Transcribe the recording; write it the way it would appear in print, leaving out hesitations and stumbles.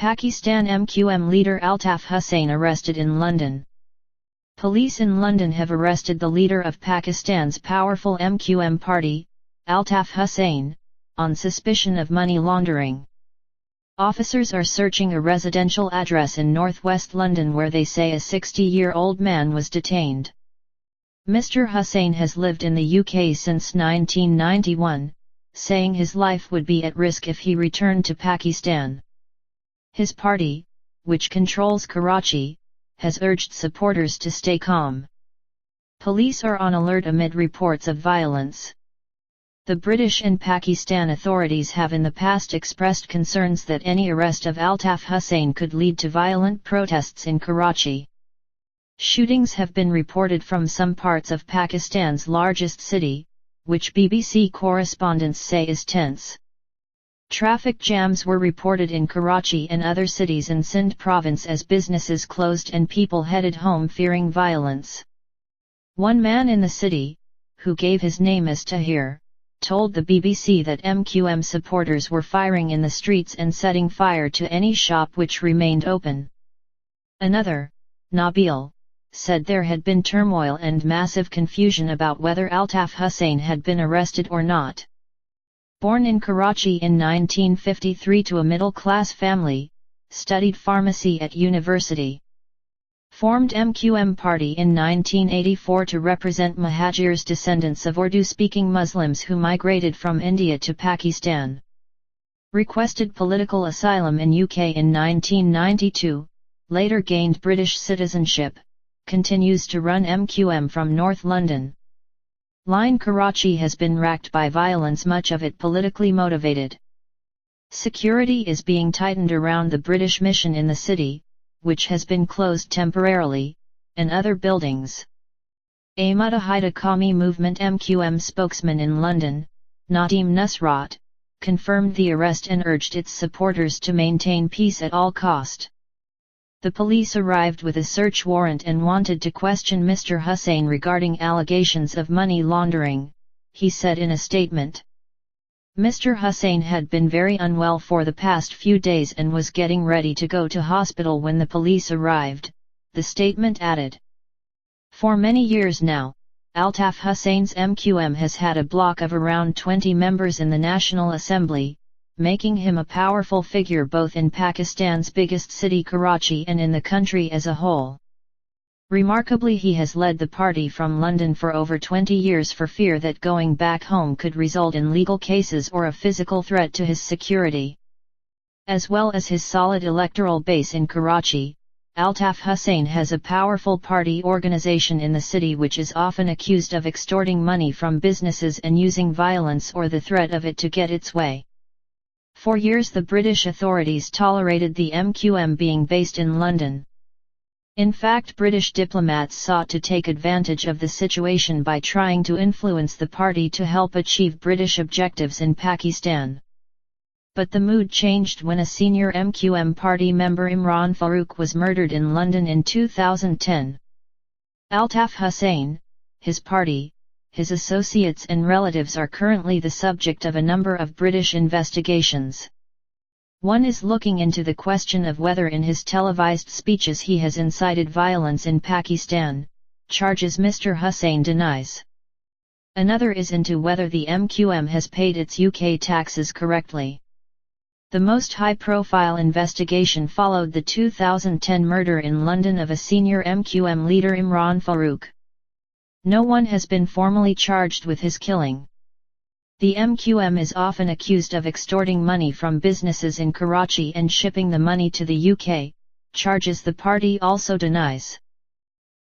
Pakistan MQM leader Altaf Hussain arrested in London. Police in London have arrested the leader of Pakistan's powerful MQM party, Altaf Hussain, on suspicion of money laundering. Officers are searching a residential address in northwest London where they say a 60-year-old man was detained. Mr. Hussain has lived in the UK since 1991, saying his life would be at risk if he returned to Pakistan. His party, which controls Karachi, has urged supporters to stay calm. Police are on alert amid reports of violence. The British and Pakistan authorities have in the past expressed concerns that any arrest of Altaf Hussain could lead to violent protests in Karachi. Shootings have been reported from some parts of Pakistan's largest city, which BBC correspondents say is tense. Traffic jams were reported in Karachi and other cities in Sindh province as businesses closed and people headed home fearing violence. One man in the city, who gave his name as Tahir, told the BBC that MQM supporters were firing in the streets and setting fire to any shop which remained open. Another, Nabil, said there had been turmoil and massive confusion about whether Altaf Hussain had been arrested or not. Born in Karachi in 1953 to a middle-class family, studied pharmacy at university. Formed MQM party in 1984 to represent Muhajirs, descendants of Urdu-speaking Muslims who migrated from India to Pakistan. Requested political asylum in UK in 1992, later gained British citizenship, continues to run MQM from North London. Line Karachi has been racked by violence, much of it politically motivated. Security is being tightened around the British mission in the city, which has been closed temporarily, and other buildings. A Muttahida Qawmi Movement MQM spokesman in London, Nadeem Nusrat, confirmed the arrest and urged its supporters to maintain peace at all cost. The police arrived with a search warrant and wanted to question Mr. Hussain regarding allegations of money laundering, he said in a statement. Mr. Hussain had been very unwell for the past few days and was getting ready to go to hospital when the police arrived, the statement added. For many years now, Altaf Hussain's MQM has had a bloc of around 20 members in the National Assembly, making him a powerful figure both in Pakistan's biggest city Karachi and in the country as a whole. Remarkably, he has led the party from London for over 20 years for fear that going back home could result in legal cases or a physical threat to his security. As well as his solid electoral base in Karachi, Altaf Hussain has a powerful party organization in the city which is often accused of extorting money from businesses and using violence or the threat of it to get its way. For years the British authorities tolerated the MQM being based in London. In fact, British diplomats sought to take advantage of the situation by trying to influence the party to help achieve British objectives in Pakistan. But the mood changed when a senior MQM party member Imran Farooq was murdered in London in 2010. Altaf Hussain, his party, his associates and relatives are currently the subject of a number of British investigations. One is looking into the question of whether in his televised speeches he has incited violence in Pakistan, charges Mr. Hussain denies. Another is into whether the MQM has paid its UK taxes correctly. The most high-profile investigation followed the 2010 murder in London of a senior MQM leader Imran Farooq. No one has been formally charged with his killing. The MQM is often accused of extorting money from businesses in Karachi and shipping the money to the UK, charges the party also denies.